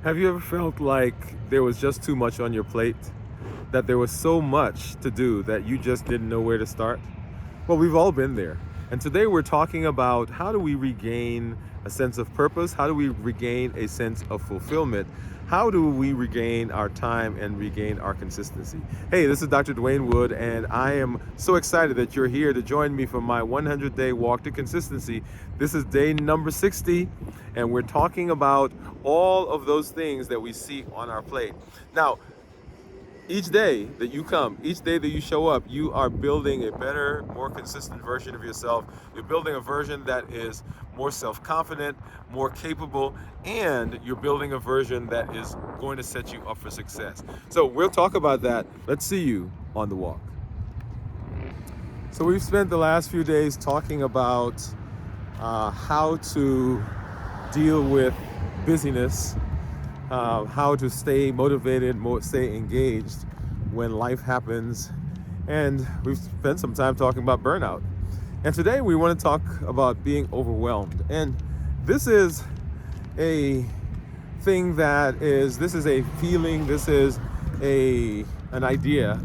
Have you ever felt like there was just too much on your plate? That there was so much to do that you just didn't know where to start? Well, we've all been there. And today we're talking about how do we regain a sense of purpose? How do we regain a sense of fulfillment? How do we regain our time and regain our consistency? Hey, this is Dr. Dwain Woode, and I am so excited that you're here to join me for my 100-day walk to consistency. This is day number 60, and we're talking about all of those things that we see on our plate. Now, each day that you come, each day that you show up, you are building a better, more consistent version of yourself. You're building a version that is more self-confident, more capable, and you're building a version that is going to set you up for success. So we'll talk about that. Let's see you on the walk. So we've spent the last few days talking about how to deal with busyness, how to stay motivated, stay engaged when life happens. And we've spent some time talking about burnout. And today we want to talk about being overwhelmed. And this is a thing this is a feeling, this is an idea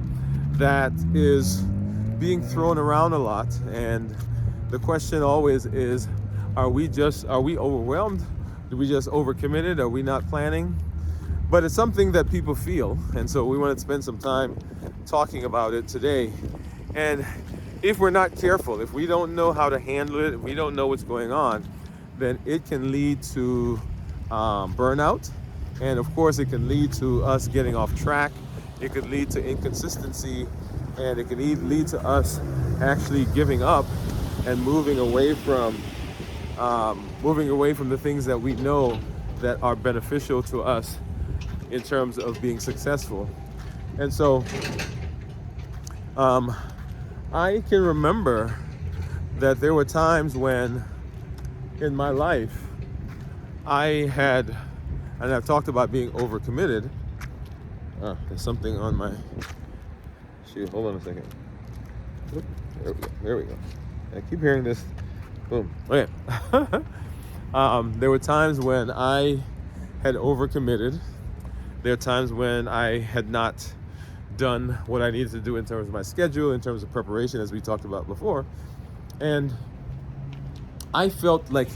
that is being thrown around a lot. And the question always is, are we overwhelmed? Do we just overcommitted? Are we not planning? But it's something that people feel. And so we want to spend some time talking about it today. And if we're not careful, if we don't know how to handle it, if we don't know what's going on, then it can lead to burnout. And of course, it can lead to us getting off track. It could lead to inconsistency. And it can lead to us actually giving up and moving away from the things that we know that are beneficial to us in terms of being successful. And so I can remember that there were times when in my life and I've talked about being overcommitted. There's something on my shoe. Hold on a second. Oop, there we go. I keep hearing this. Boom. Okay. There were times when I had overcommitted. There are times when I had not done what I needed to do in terms of my schedule, in terms of preparation, as we talked about before. And I felt like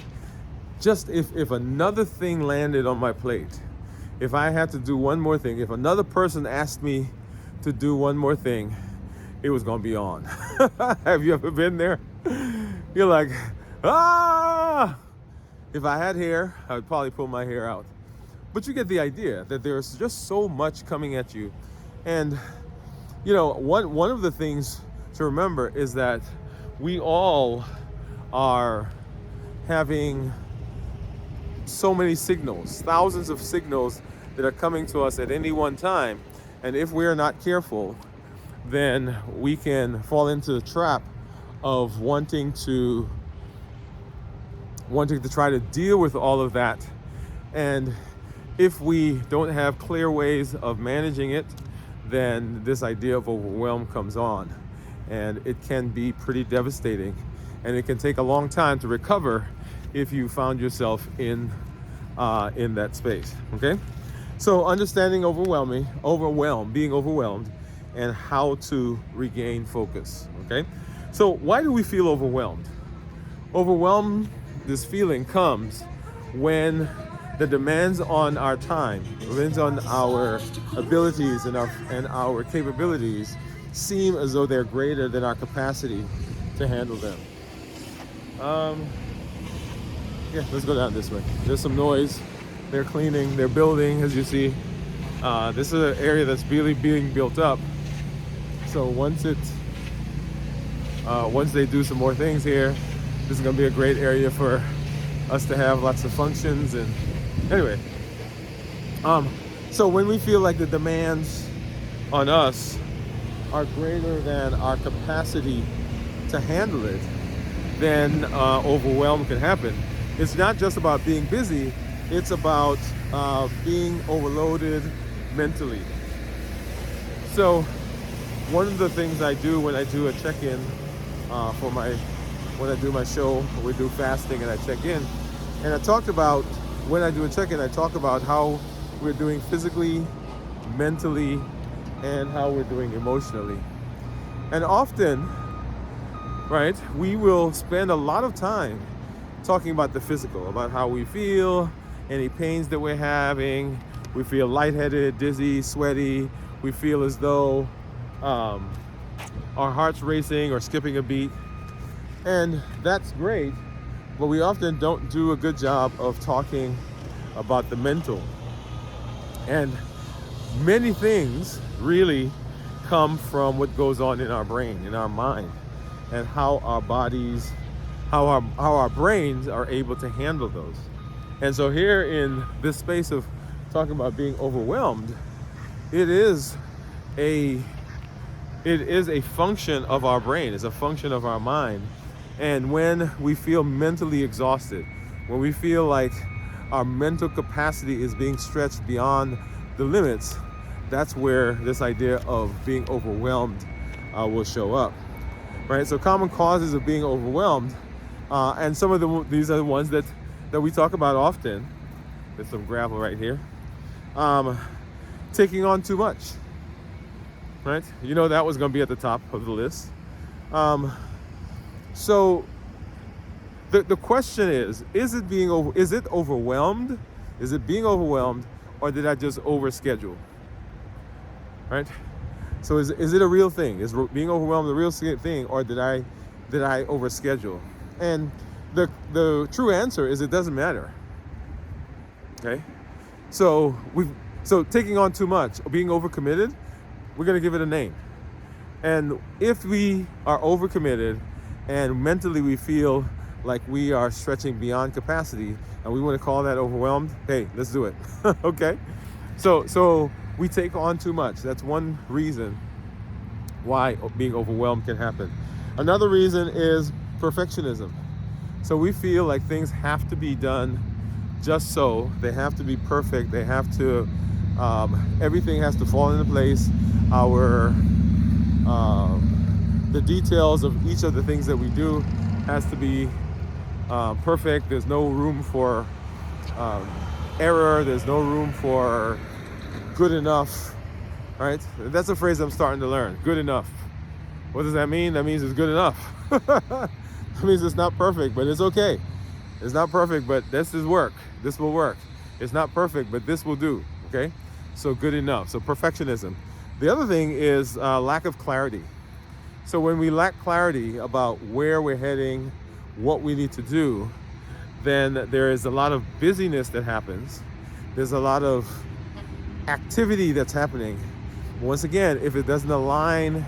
just if another thing landed on my plate, if I had to do one more thing, if another person asked me to do one more thing, it was going to be on. Have you ever been there? You're like, if I had hair, I would probably pull my hair out. But you get the idea that there's just so much coming at you. And, one of the things to remember is that we all are having so many signals, thousands of signals that are coming to us at any one time. And if we're not careful, then we can fall into the trap of wanting to try to deal with all of that. And if we don't have clear ways of managing it, then this idea of overwhelm comes on, and it can be pretty devastating, and it can take a long time to recover if you found yourself in that space. Okay, so understanding being overwhelmed, and how to regain focus. Okay, so why do we feel overwhelmed? This feeling comes when the demands on our time, demands on our abilities and our capabilities seem as though they're greater than our capacity to handle them. Let's go down this way. There's some noise. They're cleaning, they're building, as you see. This is an area that's really being built up. So once they do some more things here, this is going to be a great area for us to have lots of functions. And anyway, so when we feel like the demands on us are greater than our capacity to handle it, then overwhelm can happen. It's not just about being busy, it's about being overloaded mentally. So one of the things I do when I do a check-in when I do my show, we do fasting and I check in. And when I do a check-in, I talk about how we're doing physically, mentally, and how we're doing emotionally. And often, right, we will spend a lot of time talking about the physical, about how we feel, any pains that we're having. We feel lightheaded, dizzy, sweaty. We feel as though our heart's racing or skipping a beat. And that's great, but we often don't do a good job of talking about the mental. And many things really come from what goes on in our brain, in our mind, and how our bodies, how our brains are able to handle those. And so here in this space of talking about being overwhelmed, it is a function of our brain, it's a function of our mind. And when we feel mentally exhausted, when we feel like our mental capacity is being stretched beyond the limits, that's where this idea of being overwhelmed will show up, right? So common causes of being overwhelmed, and some of these are the ones that we talk about often. There's some gravel right here. Taking on too much, right? You know that was going to be at the top of the list. So the question is it overwhelmed? Is it being overwhelmed, or did I just overschedule? Right? So is it a real thing? Is being overwhelmed a real thing, or did I overschedule? And the true answer is it doesn't matter. Okay? So taking on too much, being overcommitted, we're going to give it a name. And if we are overcommitted and mentally we feel like we are stretching beyond capacity and we want to call that overwhelmed, hey, let's do it. Okay? So we take on too much. That's one reason why being overwhelmed can happen. Another reason is perfectionism. So we feel like things have to be done just so. They have to be perfect. They have to, everything has to fall into place. The details of each of the things that we do has to be perfect. There's no room for error. There's no room for good enough, right? That's a phrase I'm starting to learn. Good enough. What does that mean? That means it's good enough. That means it's not perfect, but it's okay. It's not perfect, but this is work. This will work. It's not perfect, but this will do. Okay? So good enough. So perfectionism. The other thing is lack of clarity. So when we lack clarity about where we're heading, what we need to do, then there is a lot of busyness that happens. There's a lot of activity that's happening. Once again, if it doesn't align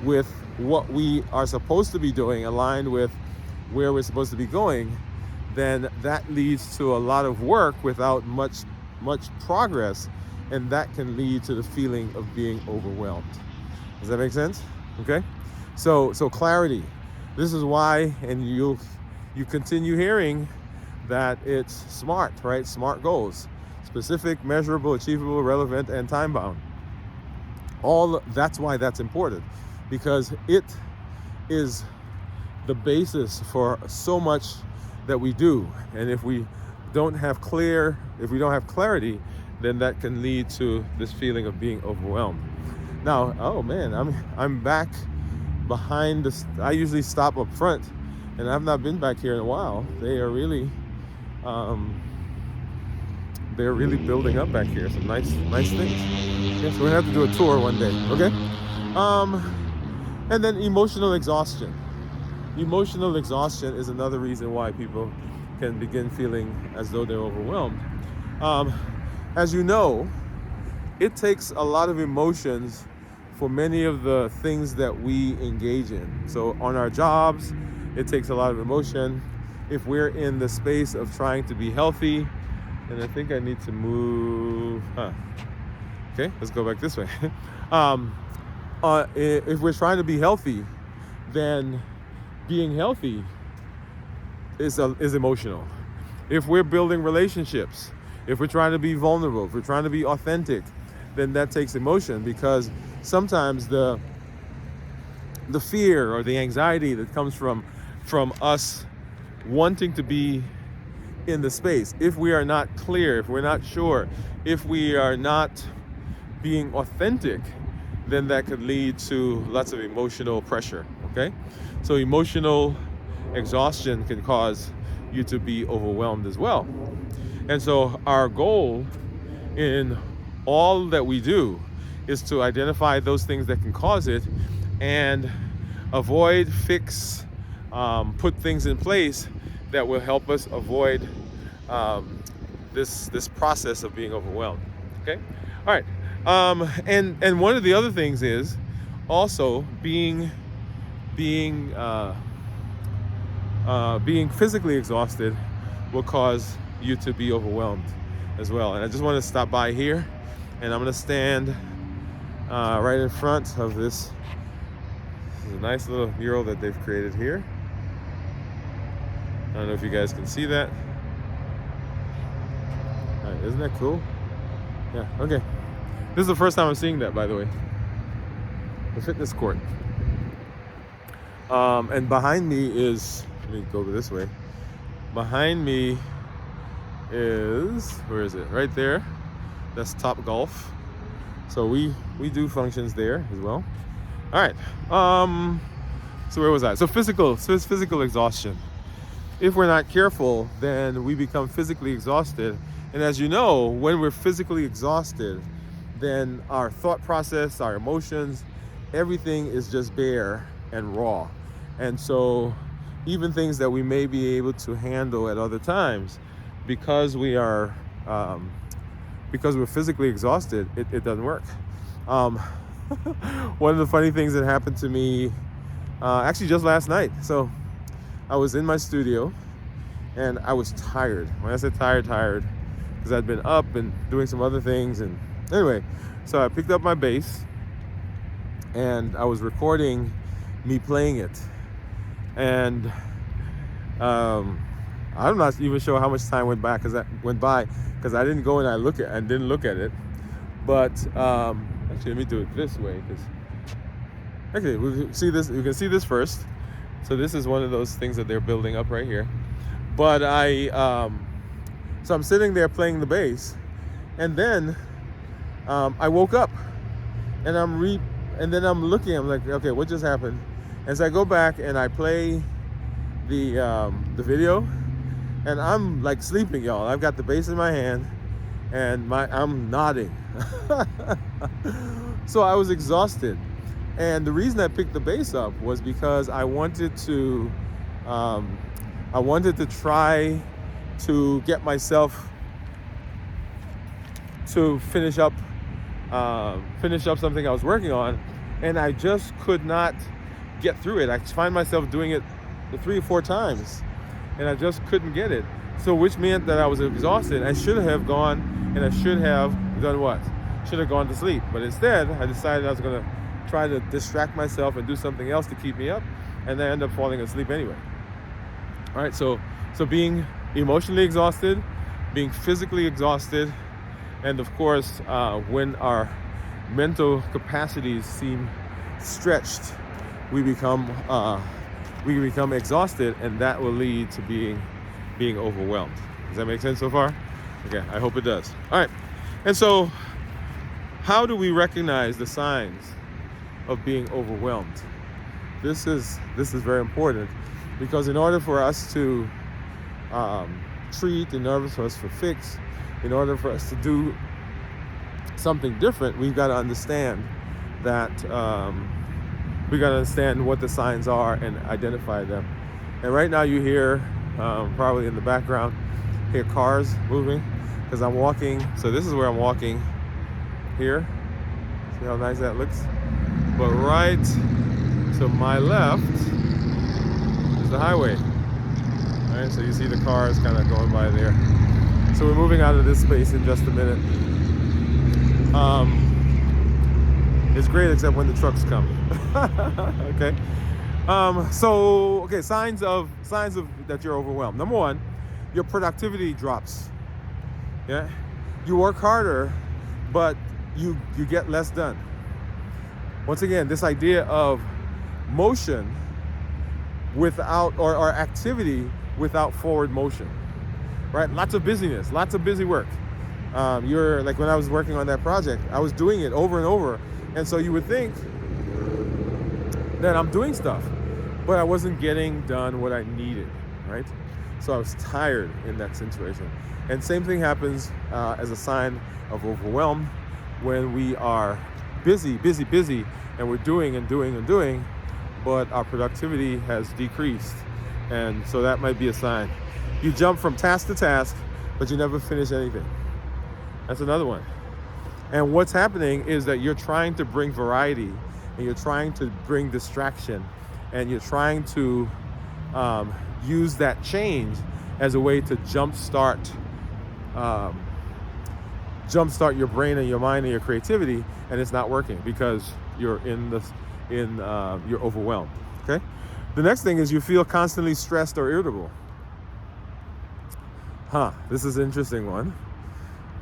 with what we are supposed to be doing, aligned with where we're supposed to be going, then that leads to a lot of work without much progress, and that can lead to the feeling of being overwhelmed. Does that make sense? Okay? So clarity. This is why, and you continue hearing that it's SMART, right? SMART goals. Specific, measurable, achievable, relevant, and time-bound. That's why that's important, because it is the basis for so much that we do. And if we don't have clarity, then that can lead to this feeling of being overwhelmed. Now, oh man, I'm back behind this. I usually stop up front, and I've not been back here in a while. They are really they're really building up back here. Some nice things. Okay, so we're gonna have to do a tour one day. Okay. And then emotional exhaustion. Emotional exhaustion is another reason why people can begin feeling as though they're overwhelmed. As you know, it takes a lot of emotions for many of the things that we engage in. So on our jobs, it takes a lot of emotion. If we're in the space of trying to be healthy, and I think I need to move, okay, let's go back this way. If we're trying to be healthy, then being healthy is emotional. If we're building relationships, if we're trying to be vulnerable, if we're trying to be authentic, then that takes emotion, because sometimes the fear or the anxiety that comes from us wanting to be in the space, if we are not clear, if we're not sure, if we are not being authentic, then that could lead to lots of emotional pressure. Okay, so emotional exhaustion can cause you to be overwhelmed as well. And so our goal in all that we do is to identify those things that can cause it and avoid, fix, put things in place that will help us avoid this process of being overwhelmed. Okay, all right. And one of the other things is also being physically exhausted will cause you to be overwhelmed as well. And I just want to stop by here, and I'm going to stand right in front of this. This is a nice little mural that they've created here. I don't know if you guys can see that. All right, isn't that cool? Yeah, okay. This is the first time I'm seeing that, by the way. The fitness court. And behind me is, let me go this way. Behind me is, where is it? Right there. That's Top Golf. So we do functions there as well. All right. So where was I? So physical exhaustion. If we're not careful, then we become physically exhausted. And as you know, when we're physically exhausted, then our thought process, our emotions, everything is just bare and raw. And so even things that we may be able to handle at other times, because we're physically exhausted, it doesn't work. One of the funny things that happened to me actually just last night. So I was in my studio and I was tired. When I said tired, because I'd been up and doing some other things. And anyway, so I picked up my bass and I was recording me playing it. And I'm not even sure how much time went by because I didn't go and didn't look at it. But actually, let me do it this way. Okay, we can see this. You can see this first. So this is one of those things that they're building up right here. But so I'm sitting there playing the bass, and then I woke up, and then I'm looking. I'm like, okay, what just happened? As I go back and I play the video, and I'm like sleeping, y'all. I've got the bass in my hand, and I'm nodding. So I was exhausted, and the reason I picked the bass up was because I wanted to try to get myself to finish up something I was working on, and I just could not get through it. I find myself doing it 3 or 4 times, and I just couldn't get it. So which meant that I was exhausted. I should have gone and I should have done what? Should have gone to sleep. But instead, I decided I was going to try to distract myself and do something else to keep me up, and then I ended up falling asleep anyway. All right, so being emotionally exhausted, being physically exhausted, and of course, when our mental capacities seem stretched, we become exhausted, and that will lead to being overwhelmed. Does that make sense so far? Okay, I hope it does. All right, and so how do we recognize the signs of being overwhelmed? This is very important, because in order for us to treat, in order for us to fix, in order for us to do something different, we've got to understand that we got to understand what the signs are and identify them. And right now you hear probably in the background, hear cars moving because I'm walking. So this is where I'm walking here. See how nice that looks? But right to my left is the highway. All right, so you see the cars kind of going by there. So we're moving out of this space in just a minute. It's great except when the trucks come. Okay. So signs of that you're overwhelmed. Number one, your productivity drops. Yeah, you work harder, but you get less done. Once again, this idea of motion without or activity without forward motion, right? Lots of busyness, lots of busy work, You're like, when I was working on that project, I was doing it over and over. And so you would think that I'm doing stuff, but I wasn't getting done what I needed, right? So I was tired in that situation. And same thing happens as a sign of overwhelm when we are busy, and we're doing and doing and doing, but our productivity has decreased. And so that might be a sign. You jump from task to task, but you never finish anything. That's another one. And what's happening is that you're trying to bring variety, and you're trying to bring distraction, and you're trying to use that change as a way to jumpstart your brain and your mind and your creativity, and it's not working because you're you're overwhelmed. Okay. The next thing is you feel constantly stressed or irritable. This is an interesting one.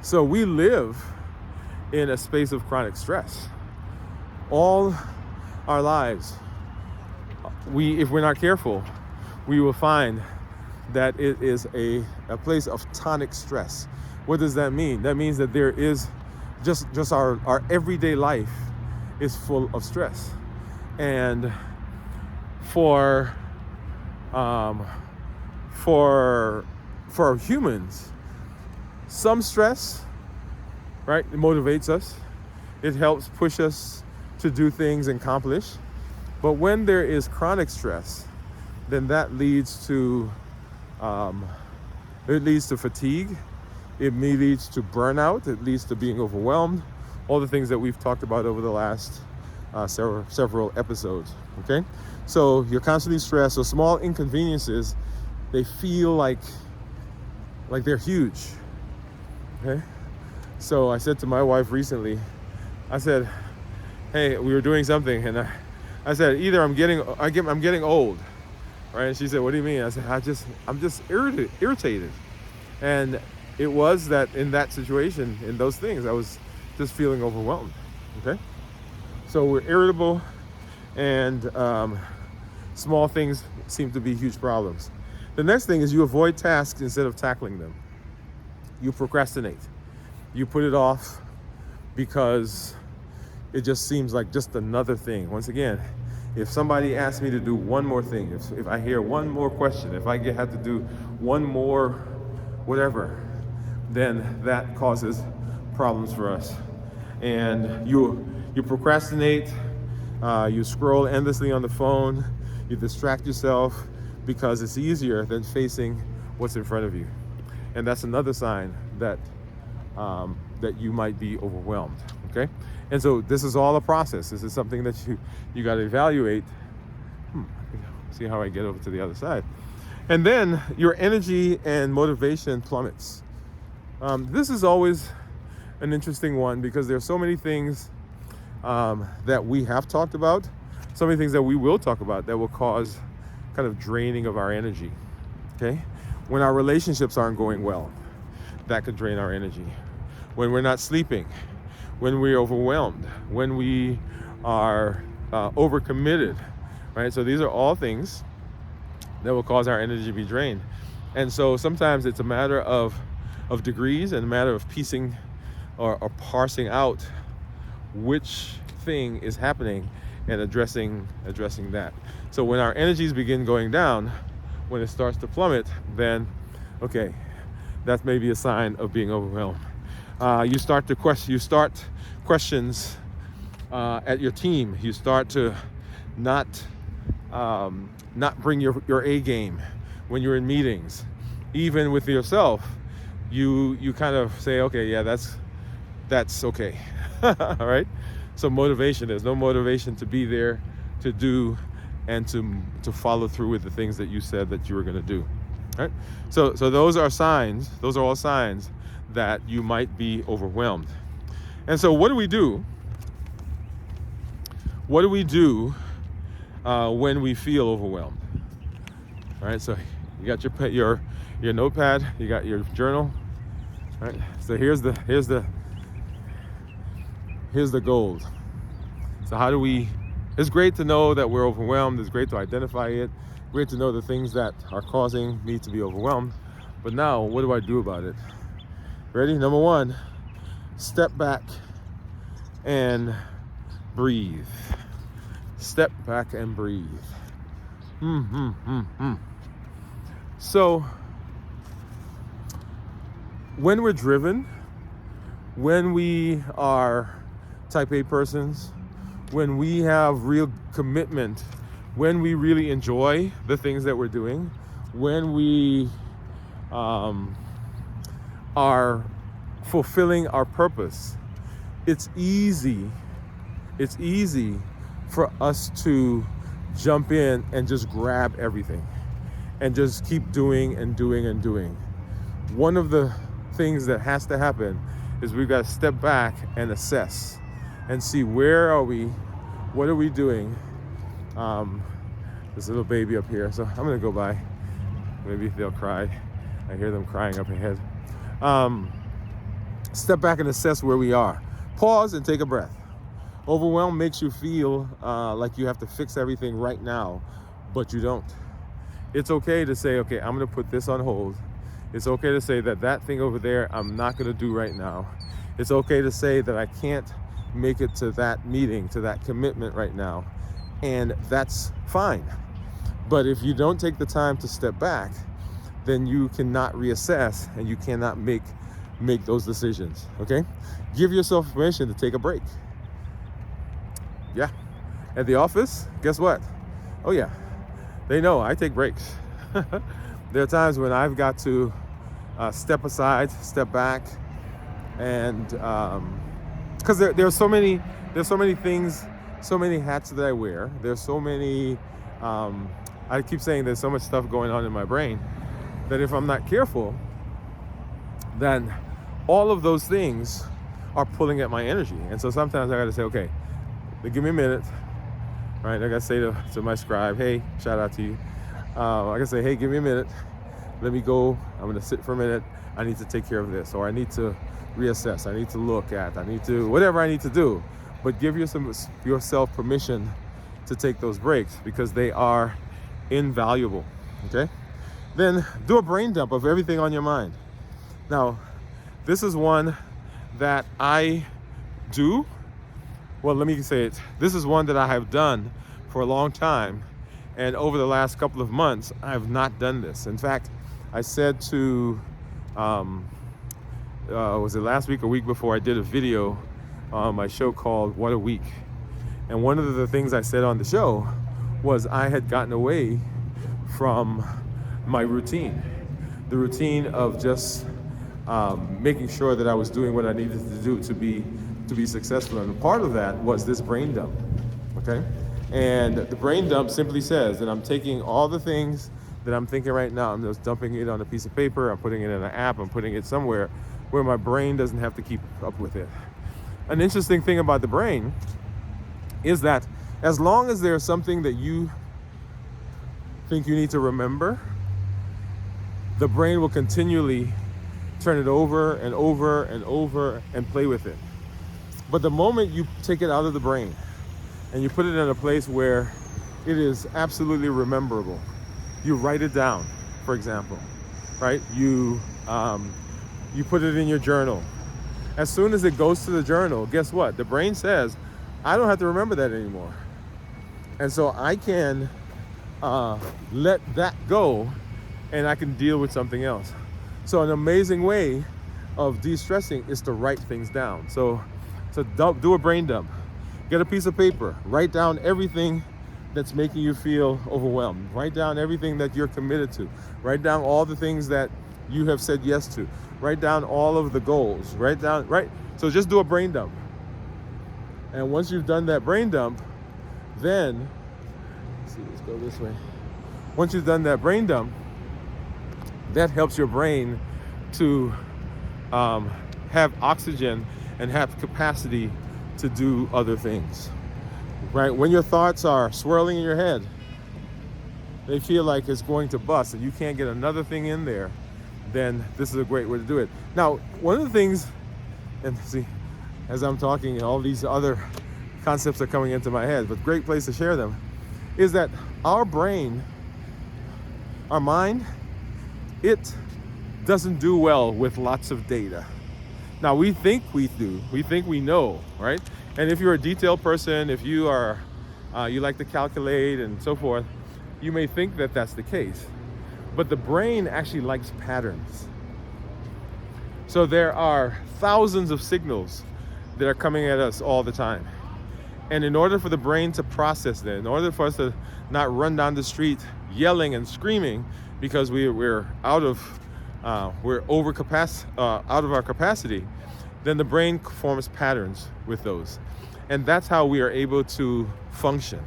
So we live in a space of chronic stress. All our lives, if we're not careful, we will find that it is a place of tonic stress. What does that mean? That means that there is just our everyday life is full of stress. And for humans, some stress, right, it motivates us. It helps push us to do things and accomplish. But when there is chronic stress, then that leads to fatigue. It leads to burnout. It leads to being overwhelmed. All the things that we've talked about over the last several episodes. Okay, so you're constantly stressed. So small inconveniences, they feel like they're huge. Okay, so I said to my wife recently, I said, "Hey, we were doing something, and I said either I'm getting old." Right? And she said, "What do you mean?" I said, I'm just irritated. And it was that in that situation, in those things, I was just feeling overwhelmed. Okay? So we're irritable, and small things seem to be huge problems. The next thing is you avoid tasks instead of tackling them. You procrastinate. You put it off because it just seems like just another thing. Once again, if somebody asks me to do one more thing, if I hear one more question, if I have to do one more whatever, then that causes problems for us. And you procrastinate, you scroll endlessly on the phone, you distract yourself because it's easier than facing what's in front of you. And that's another sign that you might be overwhelmed. Okay? And so this is all a process. This is something that you got to evaluate. See how I get over to the other side. And then your energy and motivation plummets. This is always an interesting one because there are so many things that we have talked about, so many things that we will talk about that will cause kind of draining of our energy. Okay? When our relationships aren't going well, that could drain our energy. When we're not sleeping, when we're overwhelmed, when we are overcommitted, right? So these are all things that will cause our energy to be drained. And so sometimes it's a matter of degrees and a matter of piecing or parsing out which thing is happening and addressing that. So when our energies begin going down, when it starts to plummet, then okay, that's maybe a sign of being overwhelmed. You start questions at your team. You start to not bring your A game when you're in meetings. Even with yourself, you kind of say, okay, yeah, that's okay. All right. So motivation, there's no motivation to be there, to do, and to follow through with the things that you said that you were going to do. All right. So those are signs. Those are all signs that you might be overwhelmed. And so what do we do? What do we do when we feel overwhelmed? All right. So you got your notepad. You got your journal. All right. So here's the gold. So how do we? It's great to know that we're overwhelmed. It's great to identify it. Great to know the things that are causing me to be overwhelmed. But now, what do I do about it? Ready? Number one, step back and breathe. Step back and breathe. So, when we're driven, when we are type A persons, when we have real commitment, when we really enjoy the things that we're doing, when we are fulfilling our purpose, it's easy for us to jump in and just grab everything and just keep doing and doing and doing. One of the things that has to happen is we've got to step back and assess and see, where are we, what are we doing. There's a little baby up here, so I'm gonna go by. Maybe they'll cry. I hear them crying up ahead. Step back and assess where we are. Pause and take a breath. Overwhelm makes you feel like you have to fix everything right now, but you don't. It's okay to say, okay, I'm gonna put this on hold. It's okay to say that thing over there, I'm not gonna do right now. It's okay to say that I can't make it to that meeting, to that commitment right now. And that's fine. But if you don't take the time to step back, then you cannot reassess and you cannot make those decisions, okay? Give yourself permission to take a break. Yeah. At the office, guess what? Oh yeah, they know I take breaks. There are times when I've got to step aside, step back, and because there's so many things, so many hats that I wear. There's so many. I keep saying there's so much stuff going on in my brain that if I'm not careful, then all of those things are pulling at my energy. And so sometimes I got to say, okay, give me a minute. Right? I got to say to my scribe, hey, shout out to you. I can say, hey, give me a minute. Let me go. I'm going to sit for a minute. I need to take care of this, or I need to reassess. I need to look at. I need to whatever I need to do. But give yourself permission to take those breaks, because they are invaluable. Okay? Then do a brain dump of everything on your mind. Now, this is one that I do. Well, let me say it. This is one that I have done for a long time. And over the last couple of months, I have not done this. In fact, I said to, was it last week or week before, I did a video on my show called What a Week. And one of the things I said on the show was I had gotten away from my routine. The routine of just making sure that I was doing what I needed to do to be successful. And part of that was this brain dump, okay? And the brain dump simply says that I'm taking all the things that I'm thinking right now, I'm just dumping it on a piece of paper, I'm putting it in an app, I'm putting it somewhere where my brain doesn't have to keep up with it. An interesting thing about the brain is that as long as there's something that you think you need to remember, the brain will continually turn it over and over and over and play with it. But the moment you take it out of the brain and you put it in a place where it is absolutely rememberable, you write it down, for example, right? You put it in your journal. As soon as it goes to the journal, guess what? The brain says, I don't have to remember that anymore. And so I can let that go and I can deal with something else. So an amazing way of de-stressing is to write things down. So do a brain dump. Get a piece of paper, write down everything that's making you feel overwhelmed. Write down everything that you're committed to. Write down all the things that you have said yes to. Write down all of the goals. So just do a brain dump. And once you've done that brain dump, then, let's go this way. Once you've done that brain dump, that helps your brain to have oxygen and have capacity to do other things, right? When your thoughts are swirling in your head, they feel like it's going to bust and you can't get another thing in there, then this is a great way to do it. Now, one of the things, and see, as I'm talking, all these other concepts are coming into my head, but great place to share them, is that our brain, our mind, it doesn't do well with lots of data. Now, we think we do. We think we know, right? And if you're a detailed person, if you are, you like to calculate and so forth, you may think that that's the case. But the brain actually likes patterns. So there are thousands of signals that are coming at us all the time. And in order for the brain to process that, in order for us to not run down the street yelling and screaming because we're out of our capacity, then the brain forms patterns with those. And that's how we are able to function.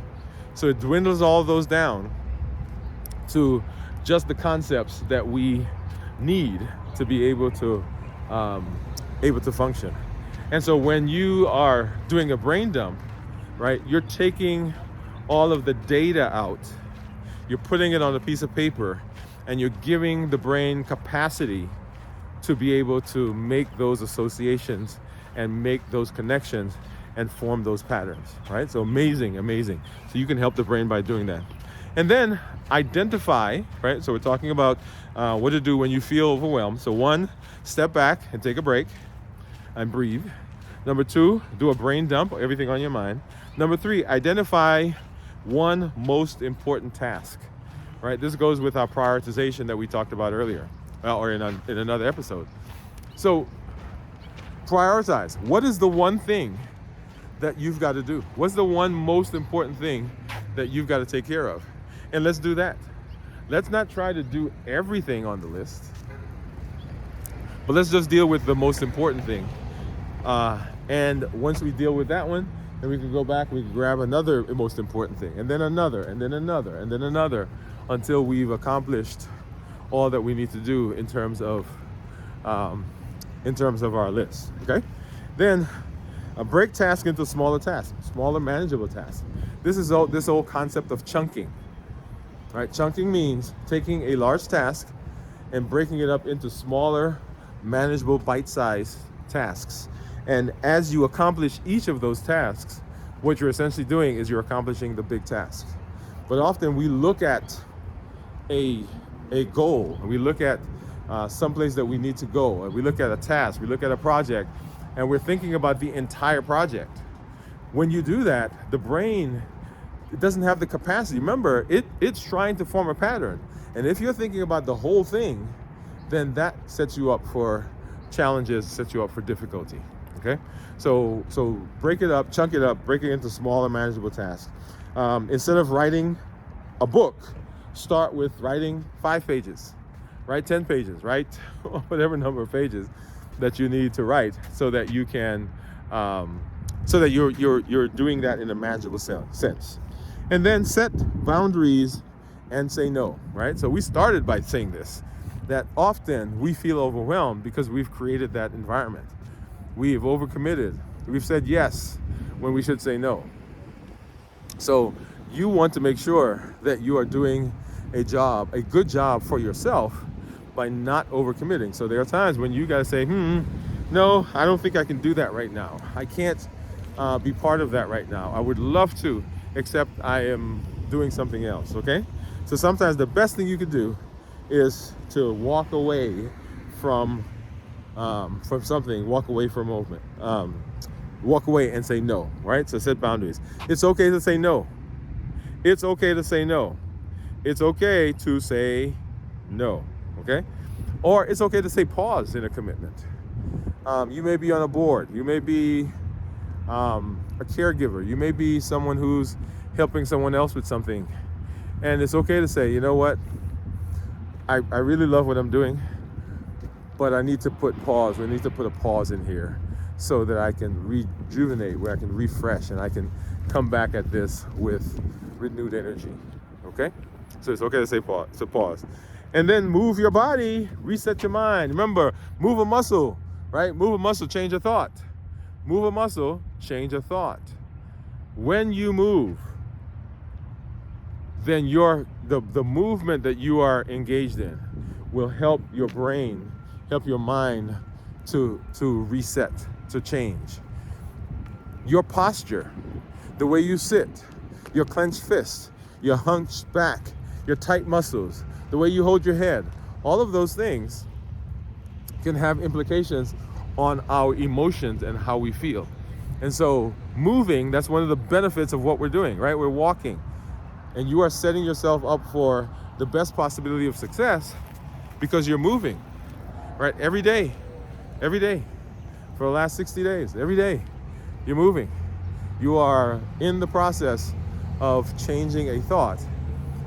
So it dwindles all of those down to just the concepts that we need to be able to function. And so when you are doing a brain dump, right, you're taking all of the data out, you're putting it on a piece of paper, and you're giving the brain capacity to be able to make those associations and make those connections and form those patterns, right? So amazing. So you can help the brain by doing that. And then identify, right? So we're talking about what to do when you feel overwhelmed. So 1, step back and take a break and breathe. Number 2, do a brain dump, everything on your mind. Number 3, identify one most important task, right? This goes with our prioritization that we talked about earlier, or in another episode. So prioritize. What is the one thing that you've got to do? What's the one most important thing that you've got to take care of? And let's do that. Let's not try to do everything on the list, but let's just deal with the most important thing. And once we deal with that one, then we can go back, we can grab another most important thing, and then another, and then another, and then another, until we've accomplished all that we need to do in terms of our list. Okay? Then break tasks into smaller tasks, smaller manageable tasks. This whole concept of chunking. Right? Chunking means taking a large task and breaking it up into smaller, manageable, bite-sized tasks. And as you accomplish each of those tasks, what you're essentially doing is you're accomplishing the big task. But often we look at a goal, we look at someplace that we need to go, and we look at a task, we look at a project, and we're thinking about the entire project. When you do that, the brain, it doesn't have the capacity. Remember, it's trying to form a pattern. And if you're thinking about the whole thing, then that sets you up for challenges, sets you up for difficulty. Okay? So break it up, chunk it up, break it into smaller, manageable tasks. Instead of writing a book, start with writing 5 pages, write 10 pages, write whatever number of pages that you need to write, so that you can, so that you're doing that in a manageable sense. And then set boundaries and say no, right? So we started by saying this, that often we feel overwhelmed because we've created that environment. We've overcommitted. We've said yes when we should say no. So you want to make sure that you are doing a good job for yourself by not overcommitting. So there are times when you got to say, no, I don't think I can do that right now. I can't be part of that right now. I would love to, except I am doing something else, okay? So sometimes the best thing you could do is to walk away from something, walk away from movement, walk away and say no, right? So set boundaries. It's okay to say no. It's okay to say no. It's okay to say no, okay? Or it's okay to say pause in a commitment. You may be on a board. You may be a caregiver. You may be someone who's helping someone else with something. And it's okay to say, you know what? I really love what I'm doing, but I need to put pause. We need to put a pause in here so that I can rejuvenate, where I can refresh, and I can come back at this with renewed energy, okay? So it's okay to say pause. So pause. And then move your body, reset your mind. Remember, move a muscle, right? Move a muscle, change a thought. Move a muscle, change a thought. When you move, then the movement that you are engaged in will help your brain, help your mind to reset, to change. Your posture, the way you sit, your clenched fist, your hunched back, your tight muscles, the way you hold your head, all of those things can have implications on our emotions and how we feel. And so moving, that's one of the benefits of what we're doing, right? We're walking, and you are setting yourself up for the best possibility of success because you're moving, right? Every day, for the last 60 days, every day, you're moving. You are in the process of changing a thought,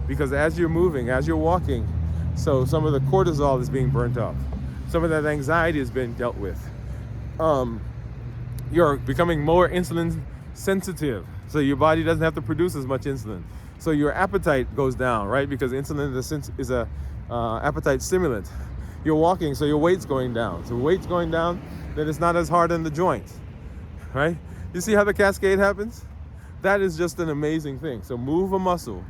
because as you're moving, as you're walking, so some of the cortisol is being burnt off. Some of that anxiety is being dealt with. You're becoming more insulin sensitive, so your body doesn't have to produce as much insulin. So your appetite goes down, right? Because insulin is a appetite stimulant. You're walking, so your weight's going down. So weight's going down, then it's not as hard on the joints, right? You see how the cascade happens? That is just an amazing thing. So move a muscle,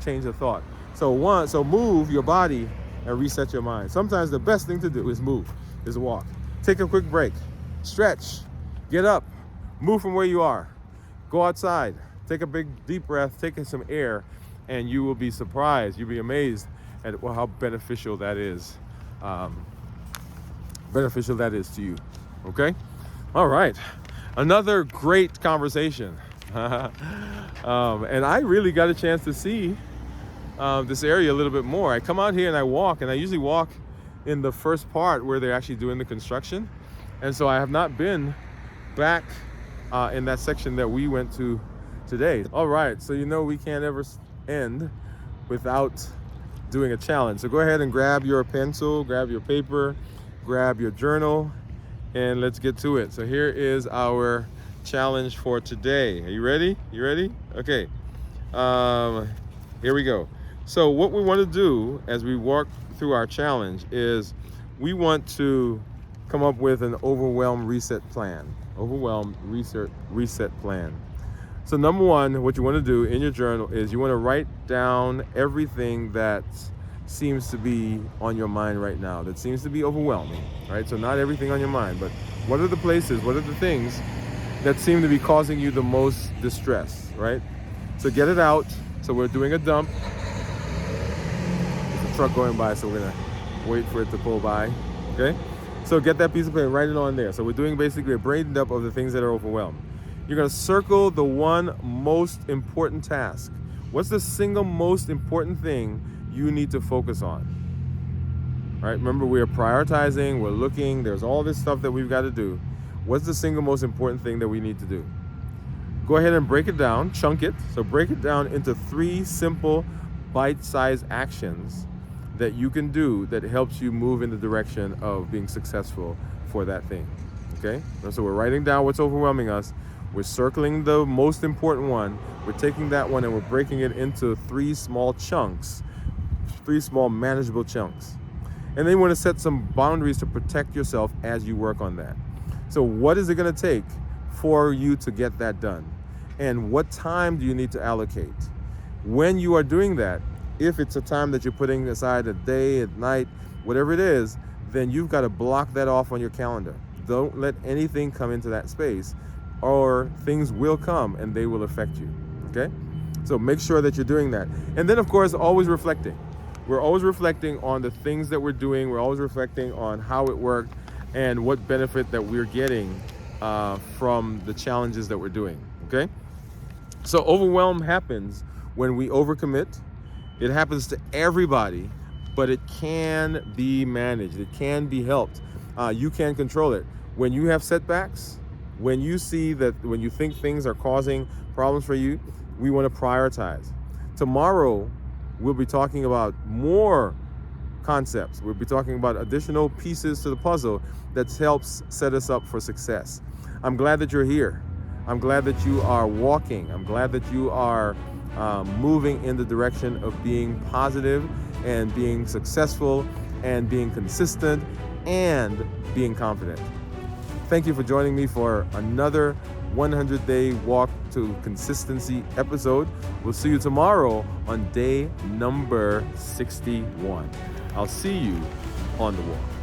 change a thought. So move your body and reset your mind. Sometimes the best thing to do is move, is walk. Take a quick break, stretch, get up, move from where you are, go outside, take a big deep breath, take in some air, and you will be surprised, you'll be amazed at how beneficial that is. Beneficial that is to you. Okay? All right. Another great conversation. And I really got a chance to see this area a little bit more. I come out here and I walk, and I usually walk in the first part where they're actually doing the construction. And so I have not been back in that section that we went to today. All right, so we can't ever end without doing a challenge. So go ahead and grab your pencil, grab your paper, grab your journal, and let's get to it. So here is our challenge for today. Are you ready? You ready? Okay. Here we go. So what we want to do as we walk through our challenge is we want to come up with an overwhelm reset plan. Overwhelm reset plan. So number one, what you want to do in your journal is you want to write down everything that seems to be on your mind right now, that seems to be overwhelming, right? So not everything on your mind, but what are the places, what are the things that seem to be causing you the most distress, right? So get it out. So we're doing a dump. There's a truck going by, so we're gonna wait for it to pull by, okay? So get that piece of paper and write it on there. So we're doing basically a brain dump of the things that are overwhelmed. You're gonna circle the one most important task. What's the single most important thing you need to focus on? Right? Remember, we are prioritizing, we're looking, there's all this stuff that we've got to do. What's the single most important thing that we need to do? Go ahead and break it down, chunk it. So break it down into 3 simple bite-sized actions that you can do that helps you move in the direction of being successful for that thing. Okay? So we're writing down what's overwhelming us. We're circling the most important one. We're taking that one and we're breaking it into 3 small chunks, 3 small manageable chunks. And then you want to set some boundaries to protect yourself as you work on that. So what is it going to take for you to get that done? And what time do you need to allocate? When you are doing that, if it's a time that you're putting aside a day, at night, whatever it is, then you've got to block that off on your calendar. Don't let anything come into that space, or things will come and they will affect you, okay? So make sure that you're doing that. And then, of course, always reflecting. We're always reflecting on the things that we're doing. We're always reflecting on how it worked and what benefit that we're getting from the challenges that we're doing, okay? So overwhelm happens when we overcommit. It happens to everybody, but it can be managed. It can be helped. You can control it. When you have setbacks, when you see that, when you think things are causing problems for you, we want to prioritize. Tomorrow, we'll be talking about more concepts. We'll be talking about additional pieces to the puzzle that helps set us up for success. I'm glad that you're here. I'm glad that you are walking. I'm glad that you are moving in the direction of being positive and being successful and being consistent and being confident. Thank you for joining me for another 100-day walk to consistency episode. We'll see you tomorrow on day number 61. I'll see you on the walk.